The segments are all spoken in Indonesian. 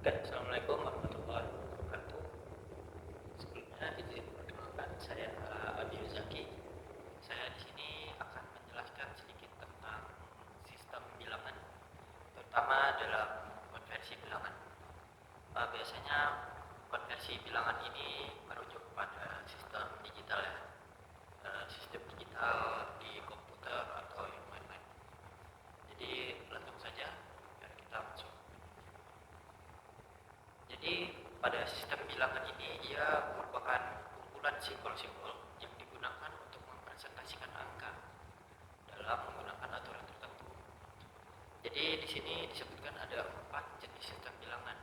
Oke, Assalamualaikum warahmatullahi wabarakatuh. Sebelumnya izin perkenalkan, saya Adi Zaki. Saya di sini akan menjelaskan sedikit tentang sistem bilangan, terutama dalam konversi bilangan. Biasanya konversi bilangan ini merujuk pada sistem digital ya, sistem digital di komputer atau yang lain-lain. Jadi langsung saja biar kita masuk. Jadi pada sistem bilangan ini ia merupakan kumpulan simbol-simbol yang digunakan untuk mempresentasikan angka dalam menggunakan aturan tertentu. Jadi di sini disebutkan ada 4 jenis sistem bilangan.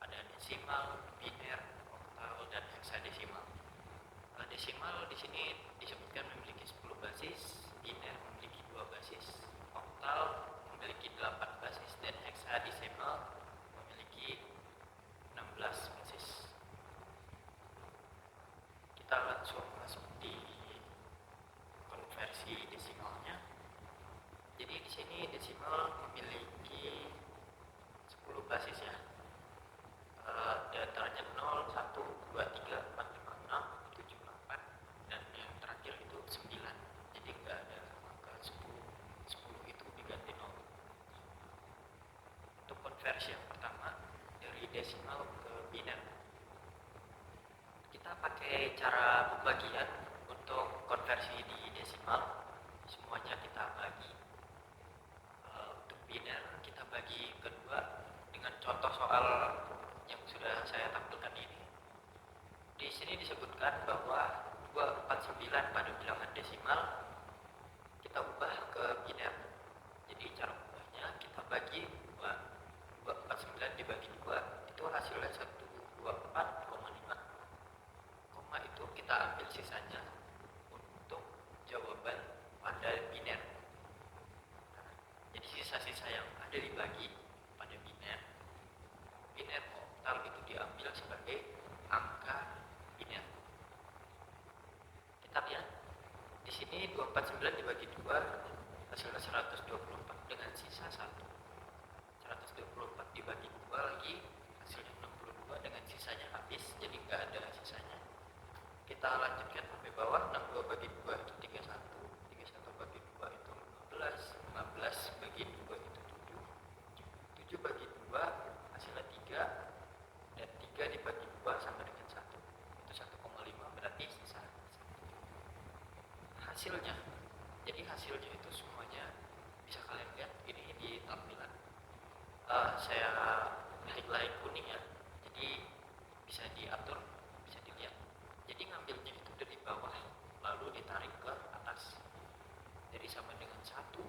Ada desimal, biner, oktal, dan heksadesimal. Desimal di sini disebutkan memiliki 10 basis, biner memiliki 2 basis, oktal memiliki 8 basis, dan heksadesimal memiliki 16 basis. Kita langsung masuk di konversi desimalnya. Jadi di sini desimal memiliki 10 basis ya. Di antaranya 0, 1, 2, 3, 4, 5, 6, 7, 8, dan yang terakhir itu 9. Jadi nggak ada angka 10. 10 itu diganti 0. Untuk konversi yang pertama dari desimal ke biner, kita pakai cara pembagian. Untuk konversi di desimal semuanya kita bagi. Untuk biner kita bagi kedua dengan contoh soal yang sudah saya tampilkan ini. Di sini disebutkan bahwa 249 pada bilangan desimal kita ubah ke biner. Jadi cara ubahnya kita bagi 249 dibagi 2 itu hasilnya 124,5. Koma itu kita ambil sisanya untuk jawaban pada biner. Jadi sisa-sisa yang ada dibagi pada biner oktal itu diambil sebagai angka biner. Kita lihat di sini 249 dibagi 2 hasilnya 124 dengan sisa 1. 124 dibagi 2 lagi hasilnya 62 dengan sisanya habis, jadi nggak ada sisanya. Kita lanjutkan sampai bawah. 62 bagi 2 itu 31, 31 bagi 2 itu 15, 15 bagi 2 itu 7, 7 bagi 2 hasilnya 3, dan 3 dibagi 2 sama dengan 1 itu 1,5, berarti sisa 1. Hasilnya, jadi hasilnya itu semuanya bisa kalian lihat ini di tampilan. Saya highlight kuning ya, jadi bisa diatur, bisa dilihat. Jadi ngambilnya itu dari bawah lalu ditarik ke atas. Jadi sama dengan 1, 1,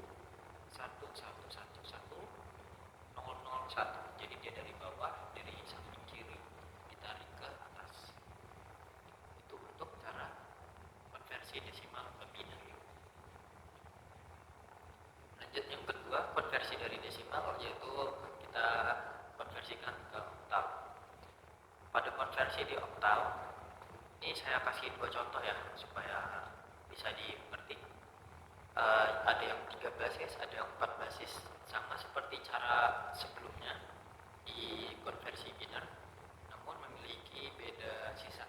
1, 1, 1, 0, 0, 1. Jadi dia dari bawah, dari samping kiri ditarik ke atas. Itu untuk cara konversi desimal ke biner. Lanjut yang kedua, konversi dari desimal, yaitu kita konversikan ke oktal. Pada konversi di oktal ini saya kasih 2 contoh ya supaya bisa dimengerti. Ada yang 3 basis, ada yang 4 basis, sama seperti cara sebelumnya di konversi biner, namun memiliki beda sisa.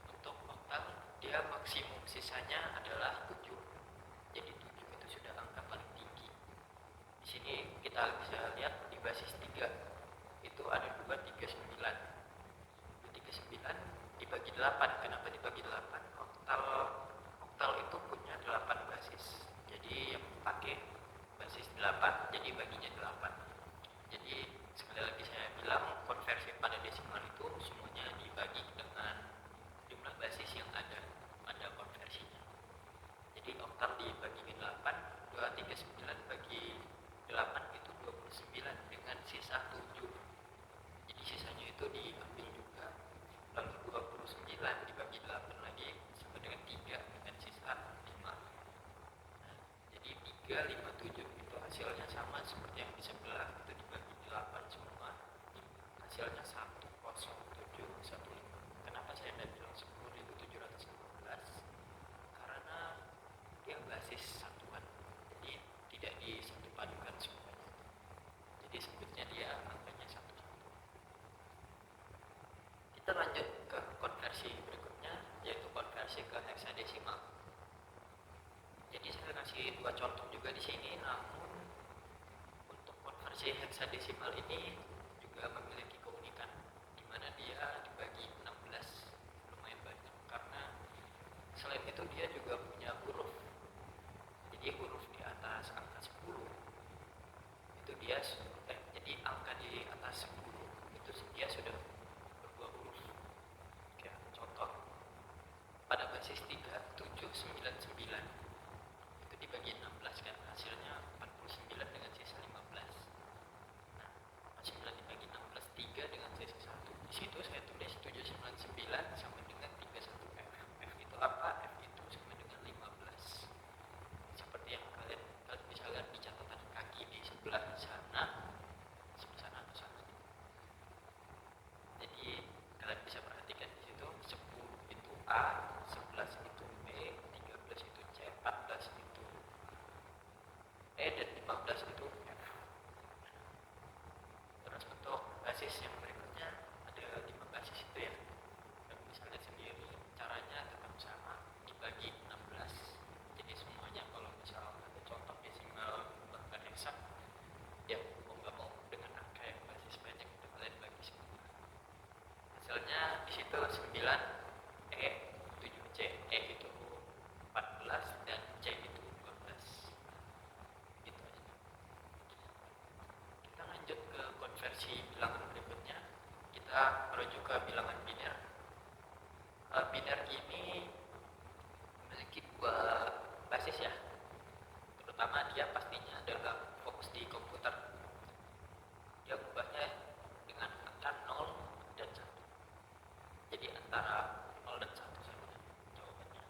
Untuk oktal dia maksimum sisanya adalah 7. Jadi 7 itu sudah angka paling tinggi. Di sini kita bisa lihat di basis 3 itu ada 239. 239 dibagi 8. Kenapa dibagi 8? Oktal itu punya 8 basis. Jadi yang pakai basis 8, jadi baginya 8. Jadi sekali lagi saya bilang, konversi pada desimal itu semuanya dibagi dengan jumlah basis yang ada pada konversinya. Jadi oktal dibagi 8, 239 bagi 8 itu 29 dengan sisa 7. Jadi sisanya itu diambil juga. Lalu 29 dibagi 8 lagi sama dengan 3 dengan sisa 5. Nah, jadi 357 itu hasilnya sama seperti yang disebut juga di sini, namun untuk konversi heksadesimal ini juga memiliki keunikan di mana dia dibagi 16, lumayan banyak karena selain itu dia juga punya huruf. Jadi huruf di atas angka 10 itu dia jadi angka di atas 10 itu dia sudah berdua huruf. Kayak contoh pada basis 3 7 9 9 itu dibagi 16 kan hasilnya 49 dengan sisa 15. Nah, 9 dibagi 16 3 dengan sisa 1. Di situ saya tulis 799 sama dengan 31 F. F itu apa? F itu sama dengan 15. Seperti yang kalian bisa lihat di catatan kaki di sebelah sana atau sana. Jadi kalian bisa perhatikan di situ 10 itu A, 11 itu B, 13 itu C, 14 itu E, dan 15 itu F. Terus untuk basis yang berikutnya ada 5 basis itu ya. Kalian bisa lihat sendiri caranya tetap sama, dibagi 16. Jadi semuanya kalau misal ada contoh desimal bahkan heksa, ya mau nggak mau dengan angka yang basis banyak itu kalian bagi semua. Hasilnya di situ 9 E, 7 C, E itu 14 dan C itu 12. Gitu aja. Kita lanjut ke konversi bilangan berikutnya. Kita merujuk ke bilangan biner. Biner ini memiliki dua basis ya. Terutama dia pastinya adalah fokus di komputer. Dia ubahnya dengan angka 0 dan 1. Jadi antara 0 dan 1 saja jawabannya.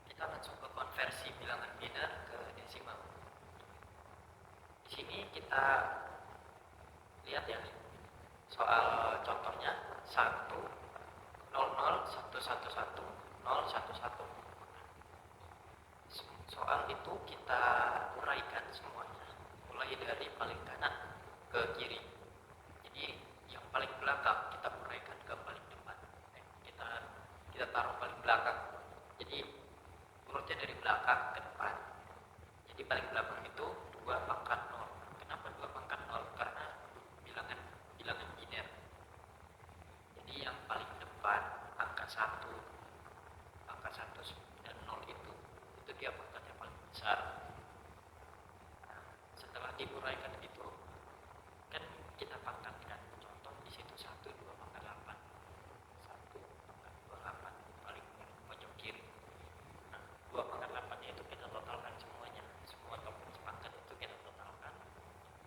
Kita langsung ke konversi bilangan biner ke desimal. Di sini kita lihat ya soal contohnya 1 0 0 1 1 1 0 1 1. Soal itu kita uraikan semuanya mulai dari paling kanan ke kiri. Jadi yang paling belakang kita uraikan ke paling depan. Kita taruh paling belakang. Jadi urutnya dari belakang ke depan. Jadi paling belakang itu 2 pangkat 0. Kenapa 2 pangkat 0? Karena bilangan biner. Jadi yang paling depan angka 1 dan 0 itu dia pangkatnya paling besar. Setelah diuraikan itu kan kita pangkatkan. Contoh di situ 1 2 pangkat 8. 1 pangkat 28 paling pojok kiri. Nah, 2 pangkat 8-nya itu kita totalkan semuanya. Semua pangkat itu kita totalkan.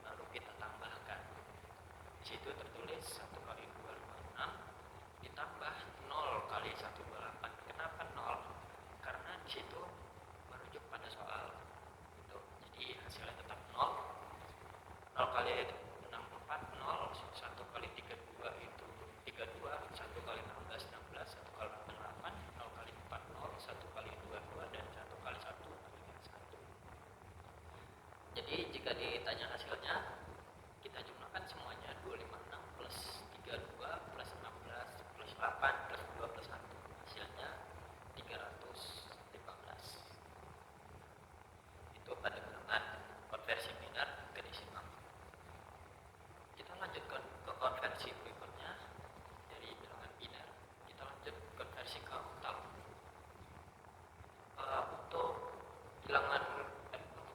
Lalu kita tambahkan. Di situ tertulis 1 kali 2 6 ditambah 0 kali 128. Kenapa 0? Karena di situ merujuk pada soal itu. Jadi hasilnya tetap 0. 0 kali 64 0, 1 kali 32 itu 32, 1 kali 16 16, 1 kali 88, 0 kali 4 0, 1 kali 22 dan 1 kali 1 1. Jadi jika ditanya hasilnya, kita jumlahkan semuanya 256 plus 32 plus 16 plus 8 plus 2 plus 1. Hasilnya 315. Itu pada bilangan konversi biner ke desimal. Kita lanjutkan ke konversi berikutnya. Dari bilangan biner kita lanjut konversi ke oktal. Untuk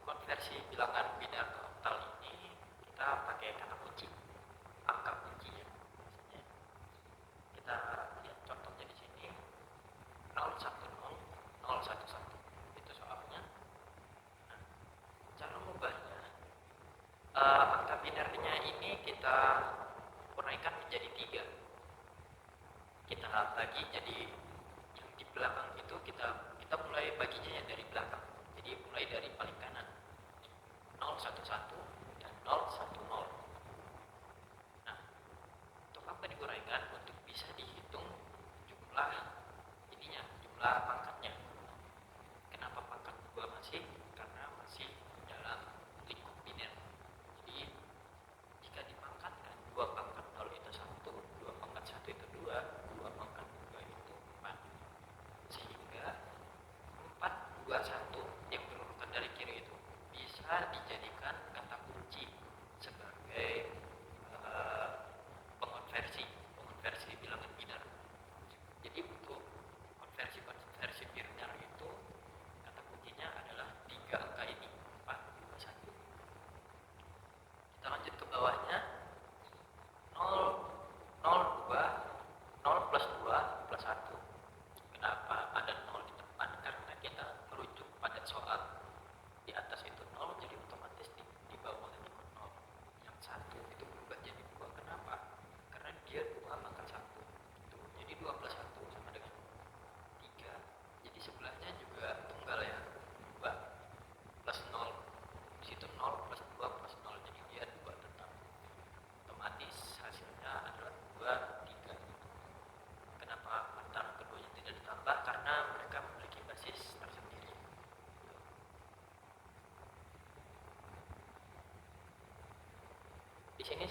konversi bilangan biner ke oktal ini kita pakai kata kunci, angka kunci ya. Maksudnya kita lihat contohnya di sini 010 011 itu soalnya. Nah, cara mengubahnya angka binernya ini kita uraikan menjadi 3. Kita bagi jadi yang di belakang itu kita mulai baginya dari belakang. Jadi mulai dari paling kanan 011 dan 010. Nah, untuk apa diuraikan? Untuk bisa dihitung jumlah pangkatnya. Kenapa pangkat 2 masih? Karena masih dalam lingkup biner. Jadi jika dipangkatkan 2 pangkat 0 itu 1, 2 pangkat 1 itu 2, 2 pangkat 2 itu 4. Sehingga 4 2 1 yang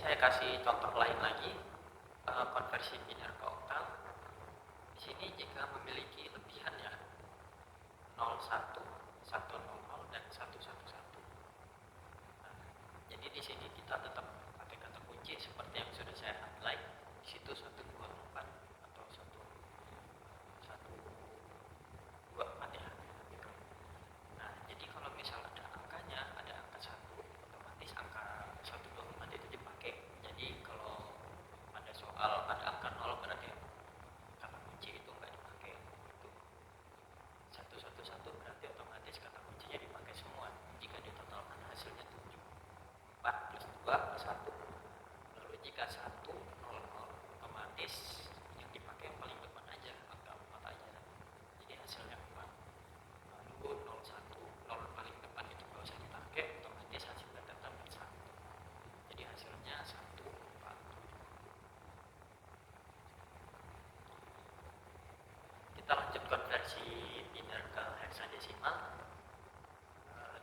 saya kasih contoh lain lagi, konversi biner ke oktal. Di sini jika memiliki lebihan ya 01, 100 dan 111. Nah, jadi di sini kita tetap pakai kata kunci seperti yang sudah saya highlight. Di situ 124 atau 124 ya. Nah, jadi kalau misal ada angkanya, ada angka 1, otomatis angka 124 itu dipakai. Jadi kalau ada soal ada angka 0 berarti kata kunci itu nggak dipakai. Itu 111 berarti otomatis kata kuncinya dipakai semua. Jika ditotalkan hasilnya 7. 4 plus 2 plus 1. Lalu jika 1, 0, 0, otomatis yang dipakai yang paling depan aja, angka 4 aja. Jadi hasilnya 4. Lalu 01, 0 paling depan itu nggak usah dipakai, otomatis hasilnya tetap 1. Jadi hasilnya 1, 4. Kita lanjut konversi biner ke heksadesimal.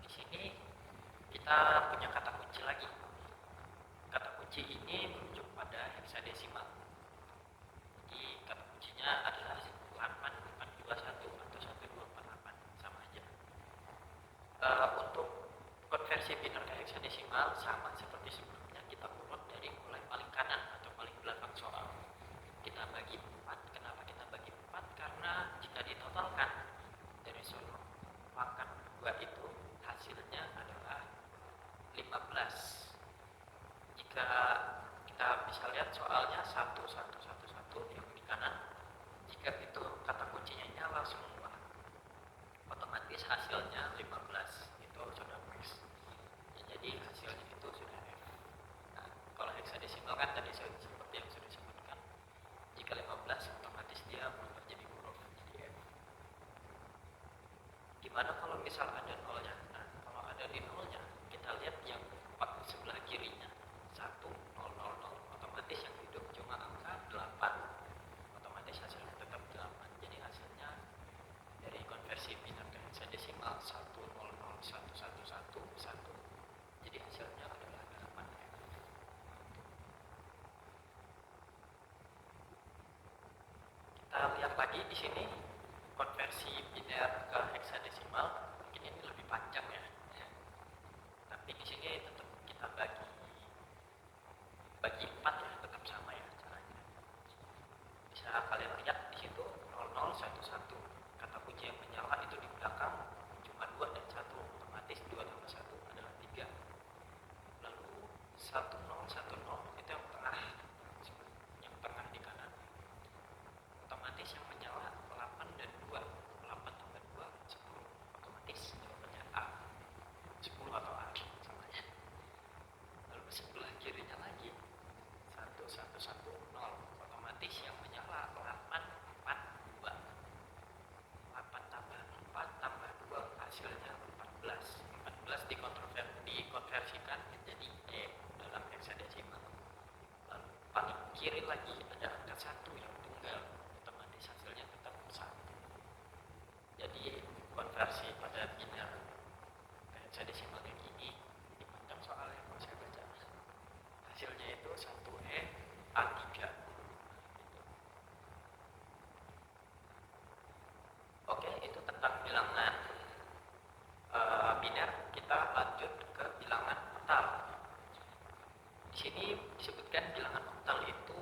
Di sini kita punya kata kunci lagi. Kata kunci ini merujuk pada heksadesimal. Jadi kata kuncinya adalah 8421 atau 1248, sama aja. Untuk konversi biner ke heksadesimal sama seperti sebelumnya, kita urut dari mulai paling kanan atau paling belakang soal. Kita bagi 4. Kenapa kita bagi 4? Karena jika ditotalkan dari seluruh pangkat 2 itu hasilnya adalah 15. Jika kita bisa lihat soalnya 1111 yang di kanan, jika itu kata kuncinya nyala semua, otomatis hasilnya 15. Itu sudah pas. Ya, jadi hasilnya itu sudah F. Nah, kalau heksadesimal kan tadi seperti yang sudah disebutkan, jika 15 otomatis dia berubah jadi huruf, jadi F. Gimana kalau misal ada nolnya? Nah, kalau ada di nolnya, kita lihat yang sebelah kirinya 1, 0, 0, 0. Otomatis yang hidup cuma angka 8. Otomatis hasilnya tetap 8. Jadi hasilnya dari konversi biner ke heksadesimal 1, 0, 0, 1, 1, 1, 1. Jadi hasilnya adalah 8F. Kita lihat lagi di sini konversi biner ke heksadesimal. Mungkin ini lebih panjang ya. Tapi di sini tetap kita bagi 4 ya, tetap sama ya caranya. Bisa kalian lihat di situ 0011. Kata kunci yang menyala itu di belakang cuma 2 dan 1. Otomatis 2 tambah 1 adalah 3. Lalu 1010 itu yang tengah. Yang tengah di kanan. Otomatis yang menyala 8 dan 2. 8 tambah 2 10. Otomatis jawabannya A. 10 atau A sama aja. Lalu sebelah kirinya lagi 1110. Otomatis yang menyala 8, 4, 2. 8 tambah 4 tambah 2 hasilnya 14. 14 dikonversikan menjadi E dalam heksadesimal. Lalu paling kiri lagi ada angka 1 yang tunggal, otomatis hasilnya tetap 1. Jadi konversi pada biner ke heksadesimal yang ini dipandang soalnya kalau saya baca hasilnya itu 1E A3. Oke, itu tentang bilangan biner. Kita lanjut ke bilangan oktal. Di sini disebutkan bilangan oktal itu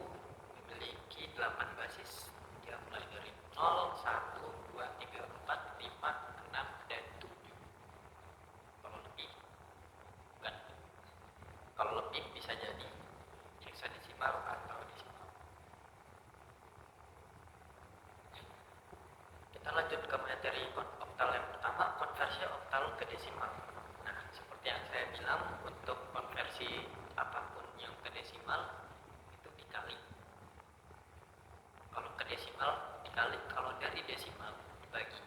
memiliki 8 basis. Dia mulai dari 0, 1, 2, 3, 4, 5, 6, dan 7. Kalau lebih, bukan. Kalau lebih bisa jadi heksadesimal atau desimal. Kita lanjut ke materi oktal yang pertama, konversi oktal ke desimal. Nah, seperti yang saya bilang, untuk konversi apapun yang ke desimal itu dikali. Kalau ke desimal dikali, kalau dari desimal dibagi.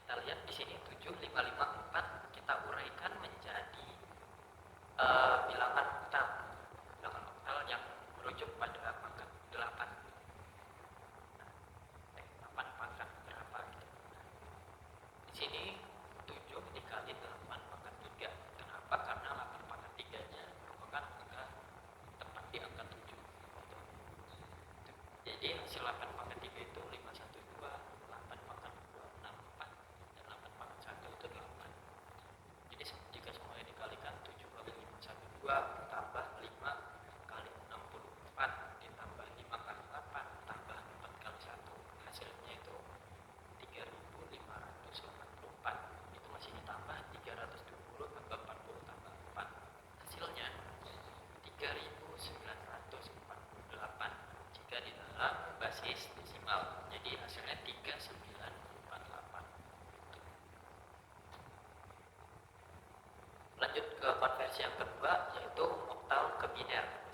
Kita lihat di sini 7554 kita uraikan menjadi bilangan oktal. Bilangan oktal yang merujuk pada pangkat 8. 8 pangkat berapa gitu. Di sini 7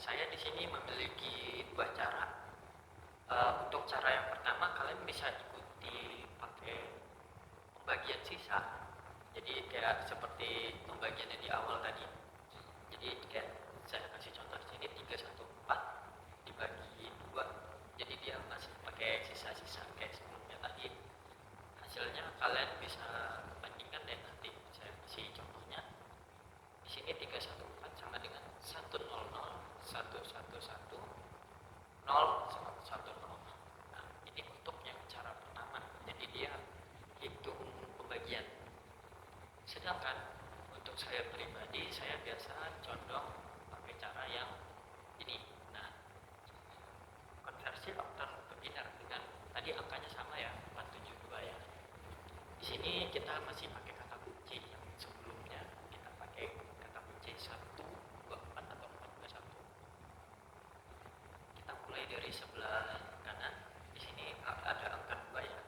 Saya di sini memiliki dua cara. Untuk cara yang pertama, kalian bisa ikuti pakai pembagian sisa. Jadi kayak seperti pembagiannya di awal tadi. Jadi kayak saya kasih contoh di sini 314 dibagi 2. Jadi dia masih pakai sisa-sisa kayak sebelumnya tadi. Hasilnya kalian bisa bandingkan deh nanti. Saya kasih contohnya. Di sini 314 sama dengan 100 111 0 sama 10. Nah, ini untuk yang cara pertama. Jadi dia hitung pembagian. Sedangkan untuk saya pribadi, saya biasa condong pakai cara yang ini. Nah, konversi oktal ke binar dengan tadi angkanya sama ya, 472 ya. Di sini kita masih pakai kata kunci yang sebelumnya kita pakai kata kunci 124 atau 421. Kita mulai dari sebelah kanan. Di sini ada angka 2 ya.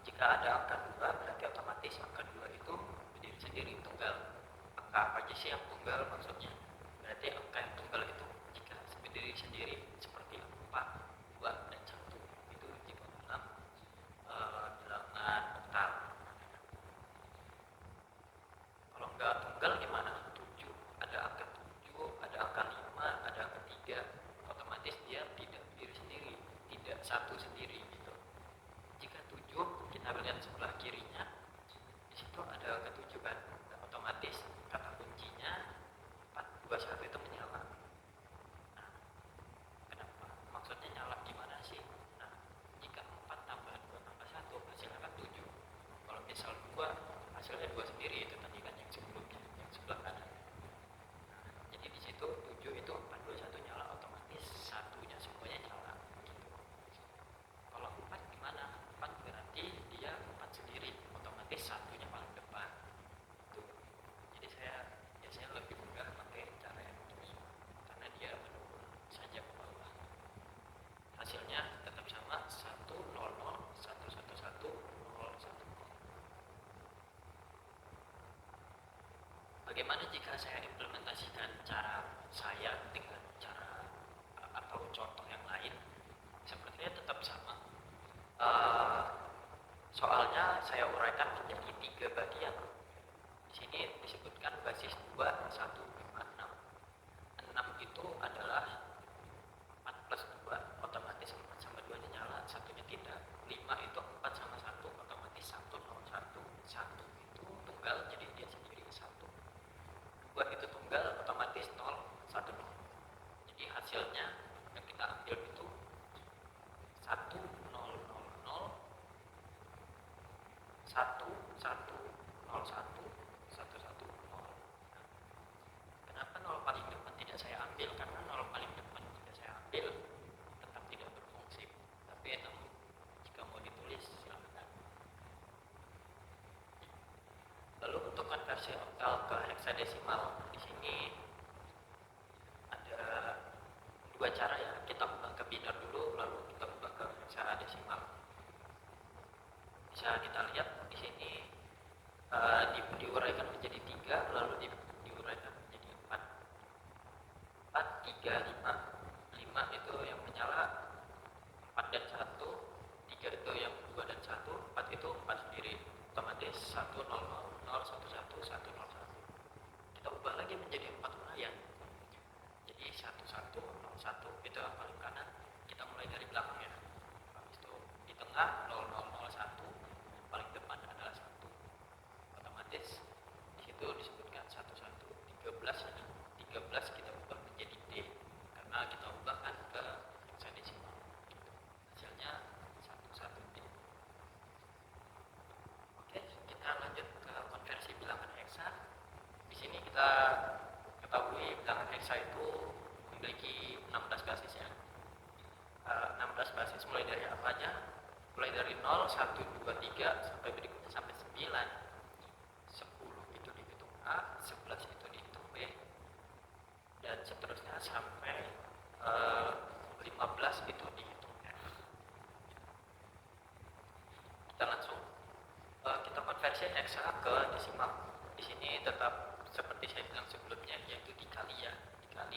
Jika ada angka 2 berarti otomatis angka 2 itu berdiri sendiri tunggal. Angka apa aja sih yang tunggal maksudnya? Berarti angka yang tunggal itu jika berdiri sendiri seperti 4, 2, dan 1 itu jika dalam bilangan oktal. Kalau enggak tunggal gimana? 7, ada angka 7, ada angka 5, ada angka 3. Otomatis dia tidak berdiri sendiri, tidak satu sendiri gitu. Jika 7 kita lihat sebelah kirinya, di situ ada angka 7 kan. Nah, otomatis kata kuncinya 421 itu menyala. Nah, kenapa? Maksudnya nyala gimana sih? Nah, jika 4 tambah 2 tambah 1 hasilnya kan 7. Kalau misal 2 hasilnya 2 sendiri, itu tadi kan yang sebelumnya, yang sebelah kanan. Nah, jadi di situ 7 itu 421 nyala, otomatis satunya semuanya nyala gitu. Kalau 4 gimana? 4 berarti dia 4 sendiri, otomatis satunya paling depan. Tuh. Jadi saya biasanya lebih mudah pakai cara yang ini karena dia menurun saja ke bawah. Hasilnya tetap sama 100 111 010. Bagaimana jika saya implementasikan cara saya dengan cara atau contoh yang lain? Sepertinya tetap sama. Soalnya saya uraikan menjadi 3 bagian. Di sini disebutkan basis 2, 1, 5, 6. 6 itu adalah 4 plus 2, otomatis 4 sama 2 nya nyala, satunya tidak. 5 itu 4 sama 1, otomatis 101. 1 itu tunggal, jadi dia sendiri 1. 2 itu tunggal, otomatis 0, 1, 0. Jadi hasilnya yang kita ambil itu 1, 0, 0, 0, 1, 1, 0, 1, 1, 1, 0. Kenapa 0 paling depan tidak saya ambil? Karena 0 paling depan jika saya ambil tetap tidak berfungsi. Tapi namun jika mau ditulis silakan. Lalu untuk konversi oktal ke heksadesimal, di sini ada dua cara ya. Kita ubah ke binar dulu, lalu kita ubah ke heksadesimal. Bisa kita lihat di sini diuraikan menjadi 3, lalu diuraikan menjadi 4. 4, 3, 5. 5 itu yang menyala, 4 dan 1. 3 itu yang 2 dan 1. 4 itu 4 sendiri. Otomatis 1, 0, 0, 0, 1, 1, 1, 0, 1. Kita ubah lagi menjadi 4 urayan. Jadi 1, 1, 0, 1 itu yang paling kanan. Kita mulai dari belakang ya. Habis itu di tengah 0, 0, 0, 1. Paling depan adalah 1. Otomatis di situ disebutkan 1, 1, 13 ya. 13 kita ubah menjadi D karena kita ubahkan ke heksadesimal. Hasilnya 1, 1, D. Oke, kita lanjut ke konversi bilangan heksa. Di sini kita ketahui bilangan heksa itu memiliki 16 basis ya. 16 basis mulai dari apa aja? Mulai dari 0, 1, 2, 3 sampai berikutnya sampai 9. 10 itu dihitung A, 11 itu dihitung B, dan seterusnya sampai 15 itu dihitung F. Kita langsung kita konversi heksa ke desimal. Di sini tetap seperti saya bilang sebelumnya, yaitu dikali ya, dikali.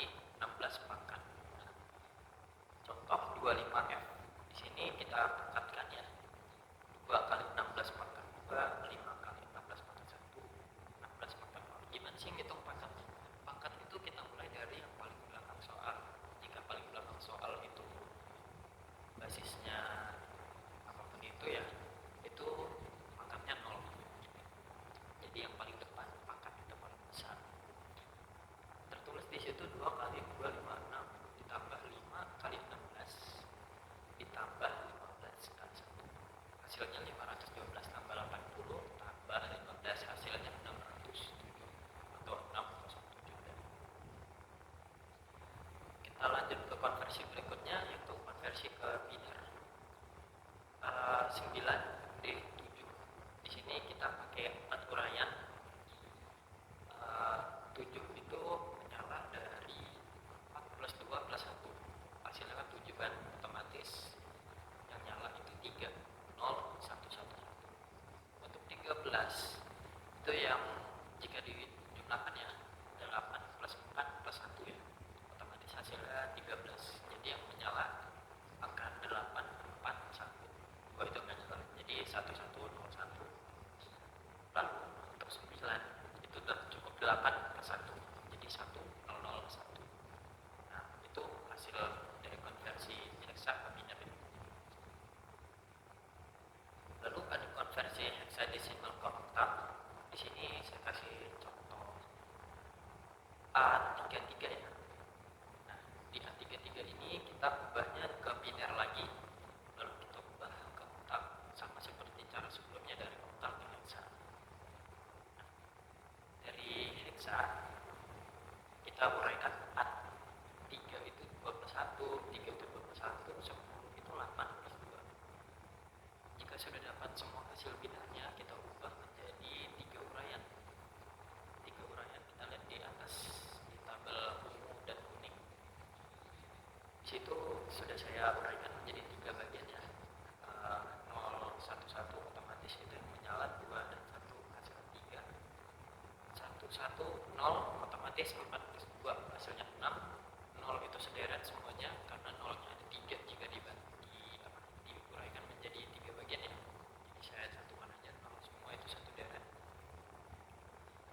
konversi berikutnya yaitu konversi ke biner. 9D7. Di sini kita pakai 4 uraian. 7 itu menyala dari 4 plus 2 plus 1. Hasilnya kan 7 kan, otomatis yang nyala itu 3, 0, 1, 1, 1. Untuk 13 itu yang jika dijumlahkan ya 8 plus 4 plus 1 ya, otomatis hasilnya 13. Jadi yang menyala angka 8, 4, 1. Oh, itu nggak nyala, jadi 1, 1, 0, 1. Lalu untuk 9 itu udah cukup 8 plus 1, jadi 1, 0, 0, 1. Nah, itu hasil dari konversi hexa ke biner. Lalu ada konversi hexadesimal ke oktav. Di sini saya kasih contoh A33 ya. Nah, di A33 ini kita ubahnya ke biner lagi. Lalu kita ubah ke oktav sama seperti cara sebelumnya dari oktav ke hexa. Nah, dari hexa kita uraikan 4. 3 itu 21, 3 itu 21, 10 itu 8 plus 2. Jika sudah dapat semua hasil binernya, kita ubah menjadi 3 uraian. 3 uraian kita lihat di atas di tabel ungu dan kuning. Di situ sudah saya uraikan menjadi 3 bagian ya. 0, 1, 1 otomatis itu yang menyala, 2 dan 1 hasil 3. 1, 1, 0 otomatis 4 plus 2 hasilnya 6. 0 itu sederet semuanya karena 0-nya ada 3 jika diuraikan menjadi 3 bagian ya. Jadi saya satukan aja 0 semua itu satu deret.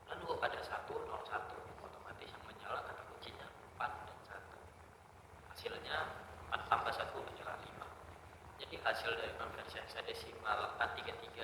Lalu ada 1, 0, 1 otomatis yang menyala kata kuncinya 4 dan 1. Hasilnya 4 tambah 1 adalah 5. Jadi hasil dari konversi hexadesimal A33